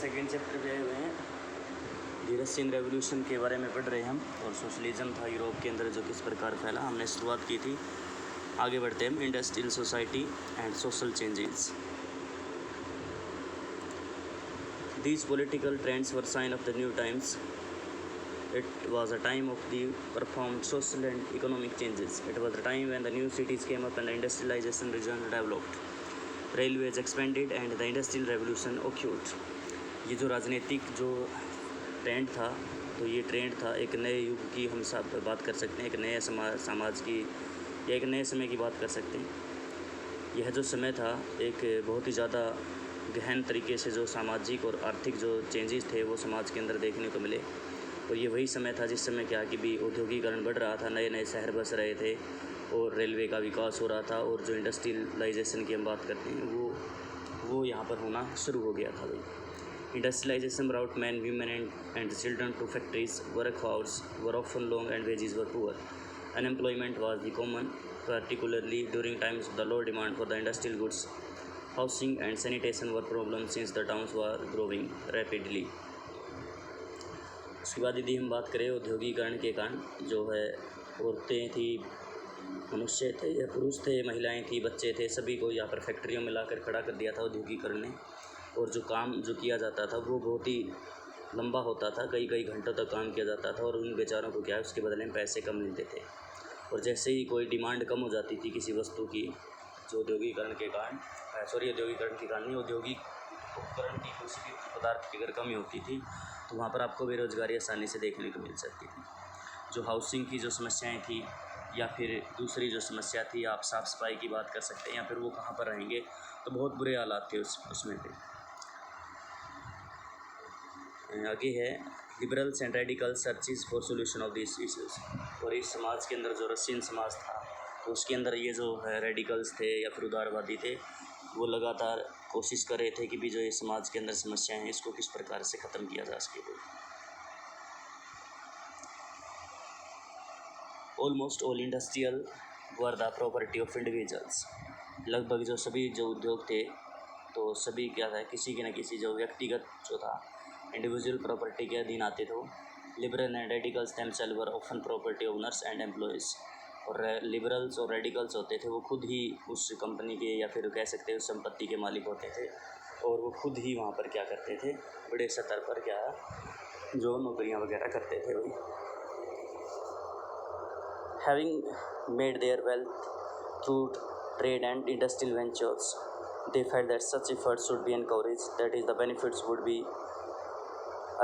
Second chapter पे आए हुए हैं। द रशियन रेवोल्यूशन के बारे में पढ़ रहे हैं हम, और सोशलिज्म था यूरोप के अंदर जो किस प्रकार फैला, हमने शुरुआत की थी। आगे बढ़ते हैं हम। Industrial society and social changes. These political trends were sign of the new times. It was a time of the profound social and economic changes. It was the time when the new cities came up and the industrialization region developed. Railways expanded and the industrial revolution occurred. ये जो राजनीतिक जो trend था, तो ये trend था एक नए युग की, हम सब बात कर सकते हैं, एक नए समाज की या एक नए समय की बात कर सकते हैं। यह जो समय था एक बहुत ही ज़्यादा गहन तरीके से जो सामाजिक और आर्थिक जो चेंजेस थे वो समाज के अंदर देखने को मिले। और ये वही समय था जिस समय क्या कि भी औद्योगिकरण बढ़ रहा था, नए नए शहर बस रहे थे और रेलवे का विकास हो रहा था, और जो इंडस्ट्रियलाइजेशन की हम बात करते हैं वो यहाँ पर होना शुरू हो गया था भाई। Industrialization brought men, women and children to factories. Work hours were often long and wages were poor. Unemployment was the common, particularly during times of the low demand for the industrial goods. Housing and sanitation were problems since the towns were growing rapidly. उसके बाद यदि हम बात करें औद्योगिकरण के कारण जो है औरतें थी, मनुष्य थे या पुरुष थे, महिलाएं थी, बच्चे थे, सभी को यहाँ पर फैक्ट्रियों में लाकर खड़ा कर दिया था औद्योगिकरण ने। और जो काम जो किया जाता था वो बहुत ही लंबा होता था, कई कई घंटों तक काम किया जाता था, और उन बेचारों को क्या है उसके बदले में पैसे कम मिलते थे। और जैसे ही कोई डिमांड कम हो जाती थी किसी वस्तु की, जो औद्योगिकरण के कारण औद्योगिकरण के कारण नहीं, औद्योगिक उपकरण की किसी भी पदार्थ की अगर कमी होती थी तो वहाँ पर आपको बेरोजगारी आसानी से देखने को मिल सकती थी। जो हाउसिंग की जो समस्याएं थी या फिर दूसरी जो समस्या थी, आप साफ़ सफाई की बात कर सकते हैं, या फिर वो कहाँ पर रहेंगे, तो बहुत बुरे हालात थे उसमें थे। आगे है liberals and radical searches for solution of this issues. और इस समाज के अंदर जो रशियन समाज था तो उसके अंदर ये जो है रेडिकल्स थे या फिर उदारवादी थे, वो लगातार कोशिश कर रहे थे कि भी जो ये समाज के अंदर समस्याएं हैं इसको किस प्रकार से ख़त्म किया जा सके। Almost all industrial were the property of individuals. लगभग जो सभी जो उद्योग थे तो सभी क्या था, किसी के न किसी जो व्यक्तिगत जो था इंडिविजुअल प्रॉपर्टी के अधीन आते थे। Liberal and radicals themselves were often property owners and employees. और लिबरल्स और रेडिकल्स होते थे वो खुद ही उस कंपनी के या फिर कह सकते हैं उस संपत्ति के मालिक होते थे, और वो खुद ही वहाँ पर क्या करते थे, बड़े स्तर पर क्या जो नौकरियाँ वगैरह करते थे वही। Having made their wealth through trade and industrial ventures, they felt that such efforts should be encouraged, that is the benefits would be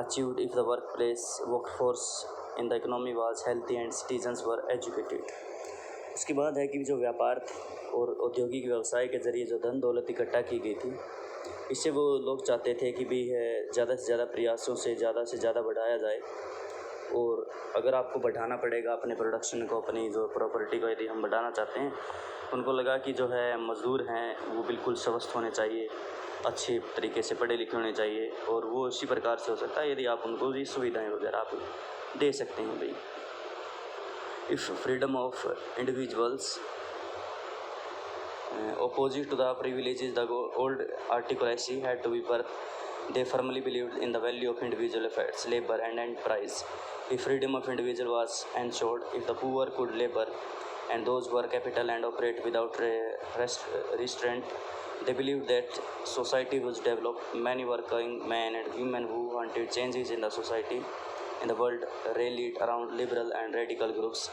achieved if the workforce in the economy was healthy and citizens were educated. उसके बाद है कि जो व्यापार और औद्योगिक व्यवसाय के ज़रिए जो धन दौलत इकट्ठा की गई थी, इससे वो लोग चाहते थे कि भी ज़्यादा से ज़्यादा प्रयासों से ज़्यादा बढ़ाया जाए। और अगर आपको बढ़ाना पड़ेगा अपने प्रोडक्शन को, अपनी जो प्रॉपर्टी को यदि हम बढ़ाना चाहते हैं, उनको लगा कि जो है मज़दूर हैं वो बिल्कुल स्वस्थ होने चाहिए, अच्छे तरीके से पढ़े लिखे होने चाहिए, और वो इसी प्रकार से हो सकता है यदि आप उनको ये सुविधाएं वगैरह आप दे सकते हैं भाई। If freedom of individuals opposite to the privileges the old aristocracy had to be birthed, they firmly believed in the value of individual efforts, labor and enterprise. If freedom of individual was ensured, if the poor could labor and those were capital and operate without restraint, they believed that society would develop. Many working men and women who wanted changes in the society in the world rallied around liberal and radical groups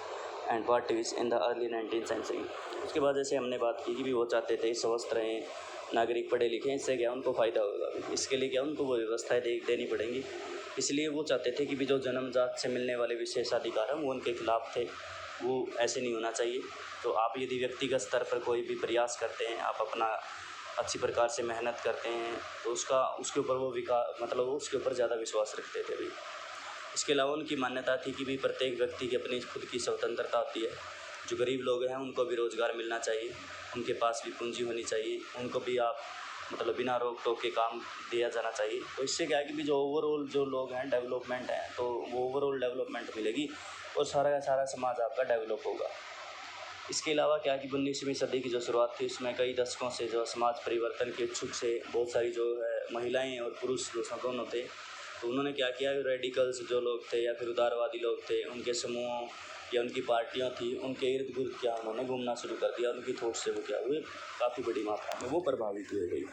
and parties in the early 19th century. उसके बाद जैसे हमने बात की कि भी वो चाहते थे स्वस्थ रहें, नागरिक पढ़े लिखे, इससे क्या उनको फ़ायदा होगा, इसके लिए क्या उनको वो व्यवस्थाएं देनी पड़ेंगी। इसलिए वो चाहते थे कि भी जो जन्मजात से मिलने वाले विशेषाधिकार हैं वो उनके खिलाफ थे, वो ऐसे नहीं होना चाहिए। तो आप यदि व्यक्तिगत स्तर पर कोई भी प्रयास करते हैं, आप अपना अच्छी प्रकार से मेहनत करते हैं, तो उसके ऊपर वो मतलब उसके ऊपर ज़्यादा विश्वास रखते थे भी। इसके अलावा उनकी मान्यता थी कि भी प्रत्येक व्यक्ति की अपनी खुद की स्वतंत्रता होती है। जो गरीब लोग हैं उनको भी रोज़गार मिलना चाहिए, उनके पास भी पूंजी होनी चाहिए, उनको भी आप मतलब बिना रोक टोक के काम दिया जाना चाहिए। तो इससे क्या है कि भी जो ओवरऑल जो लोग हैं डेवलपमेंट है, तो वो ओवरऑल डेवलपमेंट मिलेगी और सारा का सारा समाज आपका डेवलप होगा। इसके अलावा क्या है कि 19वीं सदी की जो शुरुआत थी उसमें कई दशकों से जो समाज परिवर्तन के इच्छुक से बहुत सारी जो है महिलाएं और पुरुष दोनों थे। तो उन्होंने क्या किया, रेडिकल्स जो लोग थे या फिर उदारवादी लोग थे, उनके समूहों या उनकी पार्टियां थी, उनके इर्द गिर्द क्या उन्होंने घूमना शुरू कर दिया। उनकी थॉट से वो क्या हुए, काफ़ी बड़ी मात्रा में वो प्रभावित हुए गई।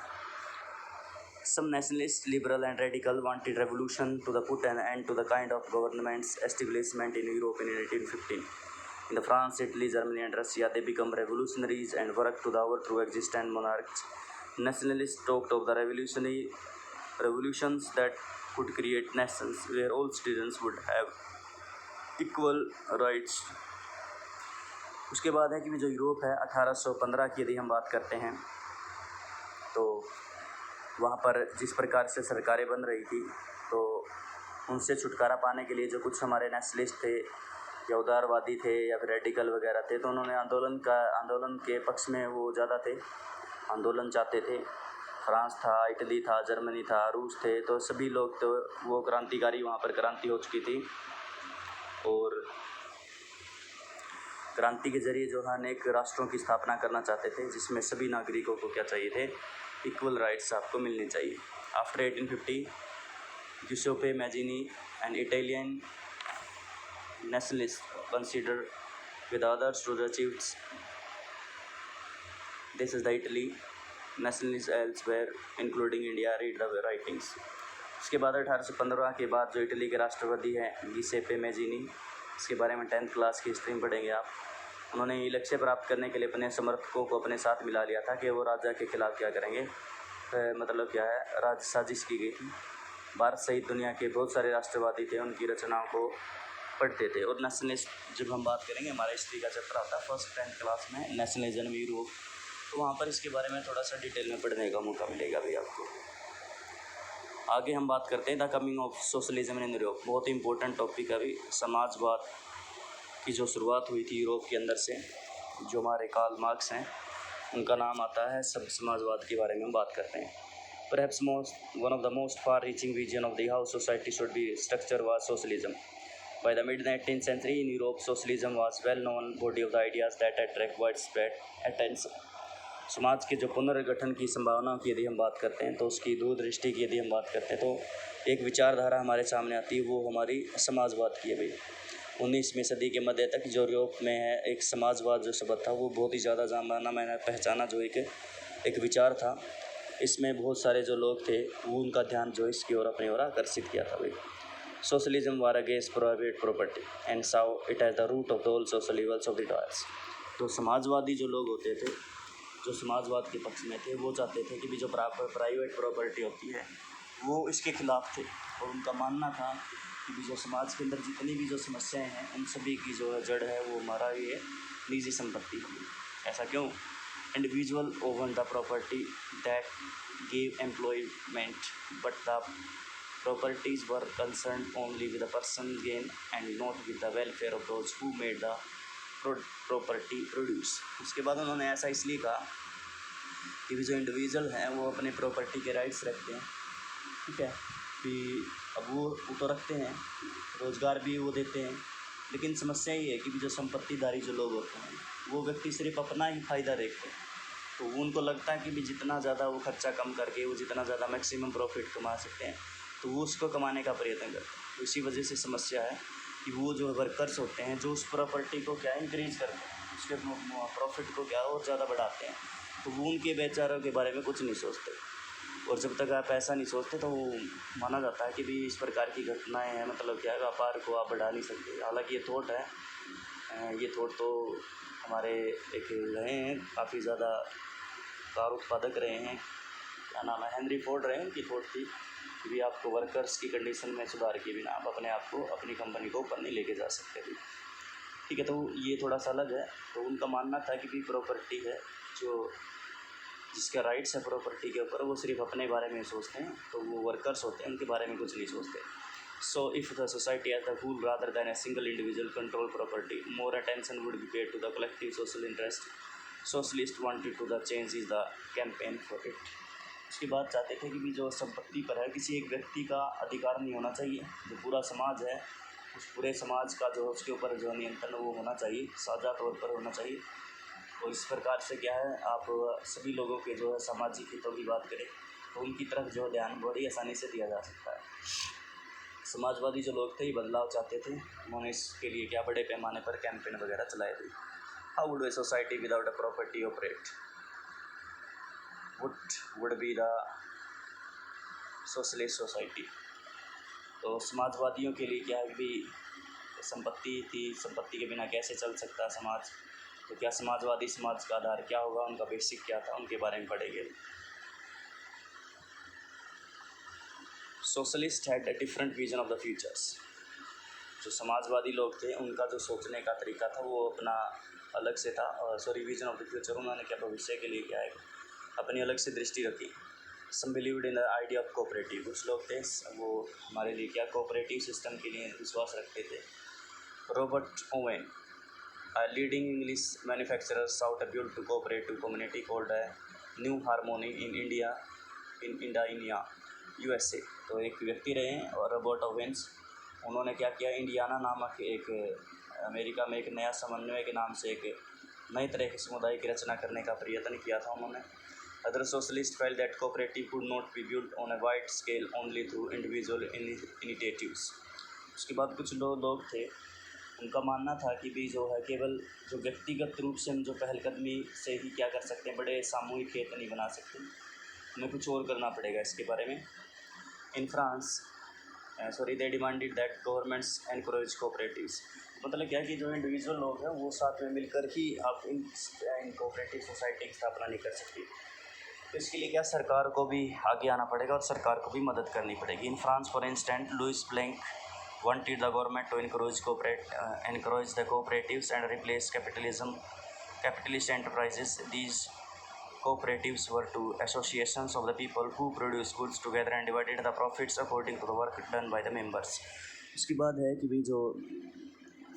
Some nationalists, liberal and radical, wanted revolution to the put an end to the kind of government's establishment in Europe in 1815. In the France, Italy, Germany and Russia, they become revolutionaries and worked to the overthrow existing monarchs. Nationalists talked of the revolutions that could create nations where all citizens would have equal rights. उसके बाद है कि जो Europe है 1815 की यदि हम बात करते हैं तो वहाँ पर जिस प्रकार से सरकारें बन रही थी, तो उनसे छुटकारा पाने के लिए जो कुछ हमारे नेशनलिस्ट थे या उदारवादी थे या फिर रेडिकल वगैरह थे, तो उन्होंने आंदोलन के पक्ष में वो ज़्यादा थे, आंदोलन चाहते थे। फ्रांस था, इटली था, जर्मनी था, रूस थे, तो सभी लोग तो वो क्रांतिकारी, वहाँ पर क्रांति हो चुकी थी और क्रांति के जरिए जो है अनेक राष्ट्रों की स्थापना करना चाहते थे जिसमें सभी नागरिकों को क्या चाहिए थे, इक्वल राइट्स आपको मिलने चाहिए। After 1850 Giuseppe Mazzini, an Italian nationalist, considered with others to achieve this is the Italy nationalists elsewhere including India, read the writings। उसके बाद 1815 के बाद जो इटली के राष्ट्रपति हैं गिसेपे मैजिनी, इसके बारे में 10th क्लास की हिस्ट्री में पढ़ेंगे आप। उन्होंने ये लक्ष्य प्राप्त करने के लिए अपने समर्थकों को अपने साथ मिला लिया था कि वो राजा के खिलाफ क्या करेंगे, मतलब क्या है, राज साजिश की गई थी। भारत सहित दुनिया के बहुत सारे राष्ट्रवादी थे, उनकी रचनाओं को पढ़ते थे। और नेशनलिस्ट जब हम बात करेंगे, हमारा हिस्ट्री का चैप्टर आता है फर्स्ट 10th क्लास में, नेशनलिज्म यूरोप, तो वहाँ पर इसके बारे में थोड़ा सा डिटेल में पढ़ने का मौका मिलेगा भी आपको। आगे हम बात करते हैं the coming of socialism in Europe. बहुत ही इंपॉर्टेंट टॉपिक है अभी, समाजवाद की जो शुरुआत हुई थी यूरोप के अंदर से, जो हमारे कार्ल मार्क्स हैं उनका नाम आता है, सब समाजवाद के बारे में हम बात करते हैं। Perhaps one of the most far-reaching vision of the how society should be structured was socialism. By the mid-19th century in Europe, socialism was well-known body of the ideas that attract widespread attention. समाज के जो पुनर्गठन की संभावना की यदि हम बात करते हैं, तो उसकी दूरदृष्टि की यदि हम बात करते हैं, तो एक विचारधारा हमारे सामने आती है, वो हमारी समाजवाद की है भाई। 19वीं सदी के मध्य तक जो यूरोप में है एक समाजवाद जो शब्द था वो बहुत ही ज़्यादा जाना मैंने पहचाना, जो एक विचार था। इसमें बहुत सारे जो लोग थे वो उनका ध्यान जो इसकी ओर अपनी ओर आकर्षित किया था भाई। Socialism war against private property and saw it as the root of the all social evils of the times. तो समाजवादी जो लोग होते थे, जो समाजवाद के पक्ष में थे, वो चाहते थे कि भी जो प्राइवेट प्रॉपर्टी होती है वो इसके खिलाफ थे, और उनका मानना था कि भी जो समाज के अंदर जितनी भी जो समस्याएं हैं उन सभी की जो जड़ है वो हमारा ये निजी संपत्ति है। ऐसा क्यों? Individual own the property that gave employment, but the properties were concerned only with the personal gain and not with the welfare of those who made the property produce। उसके बाद उन्होंने ऐसा इसलिए कहा कि जो इंडिविजुअल हैं वो अपने प्रॉपर्टी के राइट्स रखते हैं, ठीक है, कि अब वो तो रखते हैं, रोज़गार भी वो देते हैं, लेकिन समस्या ये है कि जो संपत्तिधारी जो लोग होते हैं वो व्यक्ति सिर्फ अपना ही फ़ायदा देखते हैं। तो उनको लगता है कि भी जितना ज़्यादा वो खर्चा कम करके वो जितना ज़्यादा मैक्सिमम प्रॉफिट कमा सकते हैं, तो वो उसको कमाने का प्रयत्न करते हैं। तो इसी वजह से समस्या है कि वो जो वर्कर्स होते हैं जो उस प्रॉपर्टी को क्या इंक्रीज़ करते हैं, उसके प्रॉफिट को क्या और ज़्यादा बढ़ाते हैं, तो वो उनके बेचारों के बारे में कुछ नहीं सोचते। और जब तक आप ऐसा नहीं सोचते तो माना जाता है कि भी इस प्रकार की घटनाएं हैं, मतलब क्या है, व्यापार को आप बढ़ा नहीं सकते। हालांकि ये थॉट है, ये थॉट तो हमारे एक रहे हैं, काफ़ी ज़्यादा कार उत्पादक रहे हैं, क्या नाम है, हेनरी फोर्ड रहे हैं, उनकी थॉट थी कि भी आपको वर्कर्स की कंडीशन में सुधार के बिना आप अपने आप को, अपनी कंपनी को ऊपर नहीं लेके जा सकते भी, ठीक है। तो ये थोड़ा सा अलग है। तो उनका मानना था कि भी प्रॉपर्टी है, जो जिसका राइट्स है प्रॉपर्टी के ऊपर, वो सिर्फ अपने बारे में सोचते हैं, तो वो वर्कर्स होते हैं उनके बारे में कुछ नहीं सोचते। So if the society as the whole rather than a single individual control property, more attention would be paid to the collective social interest. Socialist wanted to the change is the campaign for it. उसकी बात चाहते थे कि भी जो संपत्ति पर है किसी एक व्यक्ति का अधिकार नहीं होना चाहिए, जो पूरा समाज है उस पूरे समाज का जो उसके ऊपर जो नियंत्रण वो होना चाहिए, साझा तौर पर होना चाहिए। और इस प्रकार से क्या है, आप सभी लोगों के जो है सामाजिक हितों की बात करें तो उनकी तरफ जो ध्यान बड़ी आसानी से दिया जा सकता है। समाजवादी जो लोग थे ये बदलाव चाहते थे, उन्होंने इसके लिए क्या बड़े पैमाने पर कैंपेन वगैरह चलाए थे। How would a society without a property operate? Would be the socialist society. तो समाजवादियों के लिए क्या है कि संपत्ति थी, संपत्ति के बिना कैसे चल सकता है समाज, तो क्या समाजवादी समाज का आधार क्या होगा, उनका बेसिक क्या था, उनके बारे में पढ़ेंगे। Socialist had a different vision of the futures. जो समाजवादी लोग थे उनका जो सोचने का तरीका था वो अपना अलग से था, विजन ऑफ द फ्यूचर, उन्होंने क्या भविष्य के लिए क्या है अपनी अलग से दृष्टि रखी। Some believed in the idea of cooperative, कुछ लोग थे वो हमारे लिए क्या कोऑपरेटिव सिस्टम के लिए विश्वास रखते थे। Robert Owen, a leading English manufacturer, sought a built cooperative community called a New Harmony in Indiana, USA। तो एक व्यक्ति रहे हैं और रॉबर्ट ओवेन्स, उन्होंने क्या किया, इंडियाना नामक एक अमेरिका में एक नया समन्वय के नाम से एक नई तरह के समुदाय की रचना करने का प्रयत्न किया था उन्होंने। Other socialist felt that cooperative could not be built on a wide scale only through individual initiatives. उसके बाद कुछ लोग थे, उनका मानना था कि भी जो है केवल जो व्यक्तिगत रूप से हम जो पहलकदमी से ही क्या कर सकते हैं, बड़े सामूहिक खेत नहीं बना सकते, हमें कुछ और करना पड़ेगा इसके बारे में। In France they demanded that governments encourage cooperatives. मतलब क्या कि जो इंडिविजुअल लोग हैं वो साथ में मिलकर ही आप इन कोऑपरेटिव सोसाइटी की स्थापना नहीं कर सकती, तो इसके लिए क्या सरकार को भी आगे आना पड़ेगा और सरकार को भी मदद करनी पड़ेगी। In France for instance Louis Blanc wanted the government to encourage the cooperatives and replace capitalist enterprises. These cooperatives were two associations of the people who produce goods together and divided the profits according to the work done by the members। उसके बाद है कि भी जो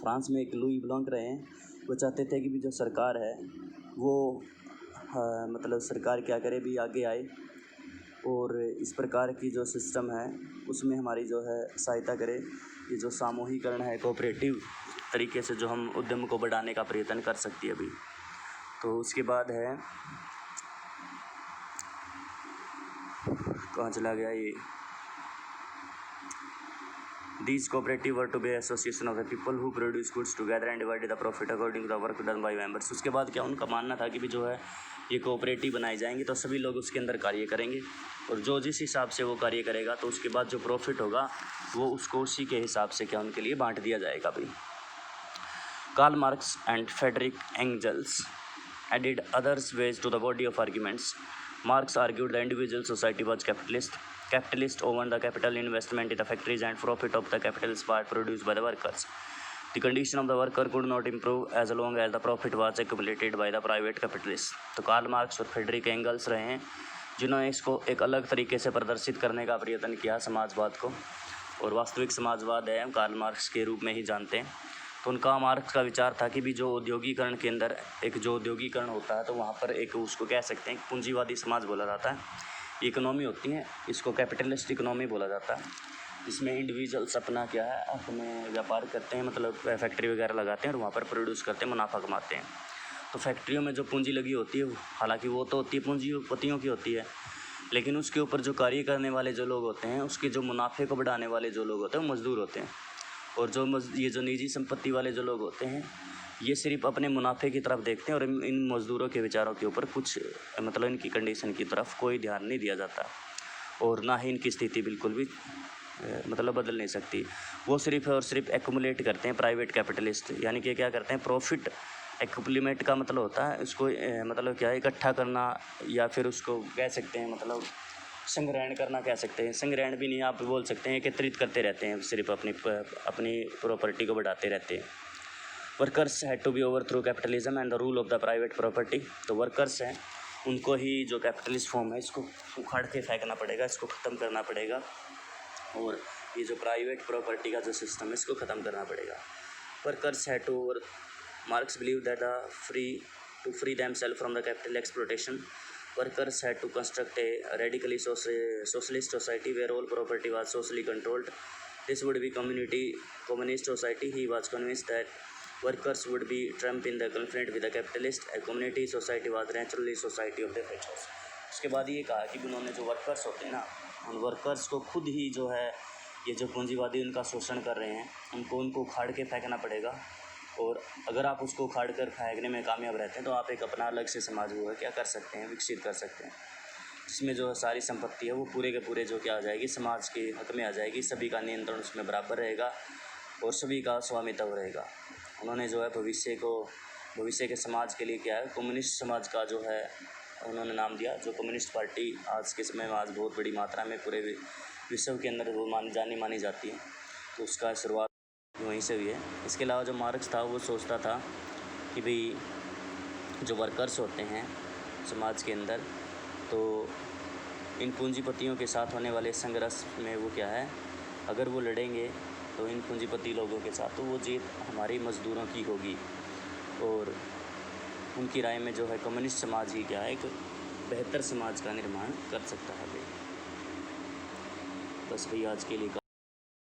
France में एक Louis blank रहे हैं, वो चाहते थे कि भी जो सरकार है वो मतलब सरकार क्या करे भी आगे आए और इस प्रकार की जो सिस्टम है उसमें हमारी जो है सहायता करे। ये जो सामूहिकरण है कोऑपरेटिव तरीके से जो हम उद्यम को बढ़ाने का प्रयत्न कर सकती है अभी। तो उसके बाद है कहाँ चला गया ये, These cooperative were to be association of the people who produce goods together and divided the profit according to the work done by members। उसके बाद क्या उनका मानना था कि भी जो है ये कोऑपरेटिव बनाई जाएंगी तो सभी लोग उसके अंदर कार्य करेंगे और जो जिस हिसाब से वो कार्य करेगा तो उसके बाद जो प्रॉफिट होगा वो उसको उसी के हिसाब से क्या उनके लिए बांट दिया जाएगा भी। Karl Marx and Friedrich Engels added others ways to the body of arguments. Marx argued the individual society was capitalist owned the capital investment in the factories and profit of the capital's part produced by the workers. The condition of the worker could not improve as long as the profit was accumulated by the private capitalists। तो Karl Marx और Frederick angles रहे हैं जिन्होंने इसको एक अलग तरीके से प्रदर्शित करने का प्रयत्न किया समाजवाद को, और वास्तविक समाजवाद है हम कार्ल मार्क्स के रूप में ही जानते हैं। तो उनका मार्क्स का विचार था कि भी जो औद्योगिकरण के अंदर एक जो औद्योगिकरण होता है तो वहाँ पर एक उसको कह सकते हैं पूंजीवादी समाज बोला जाता है, इकोनॉमी होती है, इसको कैपिटलिस्ट इकोनॉमी बोला जाता है। इसमें इंडिविजुअल्स अपना क्या है अपने व्यापार करते हैं, मतलब फैक्ट्री वगैरह लगाते हैं और वहाँ पर प्रोड्यूस करते हैं, मुनाफा कमाते हैं। तो फैक्ट्रियों में जो पूंजी लगी होती है हालांकि वो तो होती है पूंजीपतियों की होती है, लेकिन उसके ऊपर जो कार्य करने वाले जो लोग होते हैं उसके जो मुनाफे को बढ़ाने वाले जो लोग होते हैं वो मजदूर होते हैं। और ये जो निजी संपत्ति वाले जो लोग होते हैं ये सिर्फ अपने मुनाफे की तरफ देखते हैं और इन मज़दूरों के विचारों के ऊपर कुछ मतलब इनकी कंडीशन की तरफ कोई ध्यान नहीं दिया जाता और ना ही इनकी स्थिति बिल्कुल भी मतलब बदल नहीं सकती। वो सिर्फ और सिर्फ एक्यूमुलेट करते हैं प्राइवेट कैपिटलिस्ट, यानी कि क्या करते हैं प्रॉफिट एक्यूमुलेट का मतलब होता है उसको मतलब क्या है इकट्ठा करना या फिर उसको कह सकते हैं मतलब संग्रहण करना कह सकते हैं, संग्रहण भी नहीं आप बोल सकते हैं, एकत्रित करते रहते हैं, सिर्फ अपनी प्रॉपर्टी को बढ़ाते रहते हैं। Workers had to be overthrow capitalism and the rule of the private property. तो वर्कर्स हैं उनको ही जो कैपिटलिस्ट फॉर्म है इसको उखाड़ के फेंकना पड़ेगा, इसको ख़त्म करना पड़ेगा और ये जो प्राइवेट प्रॉपर्टी का जो सिस्टम है इसको ख़त्म करना पड़ेगा। Workers had to Marx believe that to free themselves from the capital exploitation. Workers had to construct a radically socialist society where all property was socially controlled. This would be communist society. He was convinced that workers would be trapped in the conflict with the capitalist. A community society was naturally society of the features। उसके बाद ये कहा कि उन्होंने जो workers होते हैं ना, उन वर्कर्स को खुद ही जो है ये जो पूंजीवादी उनका शोषण कर रहे हैं, उनको उखाड़ के फेंकना पड़ेगा। और अगर आप उसको उखाड़ कर फेंकने में कामयाब रहते हैं तो आप एक अपना अलग से समाज वो है क्या कर सकते हैं, विकसित कर सकते हैं, जिसमें जो सारी संपत्ति है वो पूरे के पूरे जो क्या आ जाएगी, समाज के हक में आ जाएगी, सभी का नियंत्रण उसमें बराबर रहेगा और सभी का स्वामित्व रहेगा। उन्होंने जो है भविष्य के समाज के लिए क्या है, कम्युनिस्ट समाज का जो है उन्होंने नाम दिया, जो कम्युनिस्ट पार्टी आज के समय में आज बहुत बड़ी मात्रा में पूरे विश्व के अंदर वो मानी जाती है। तो उसका शुरुआत वहीं से हुई है। इसके अलावा जो मार्क्स था वो सोचता था कि भाई जो वर्कर्स होते हैं समाज के अंदर, तो इन पूंजीपतियों के साथ होने वाले संघर्ष में वो क्या है, अगर वो लड़ेंगे तो इन पूंजीपति लोगों के साथ, तो वो जीत हमारी मज़दूरों की होगी। और उनकी राय में जो है कम्युनिस्ट समाज ही क्या है, एक बेहतर समाज का निर्माण कर सकता है भाई। बस भाई आज के लिए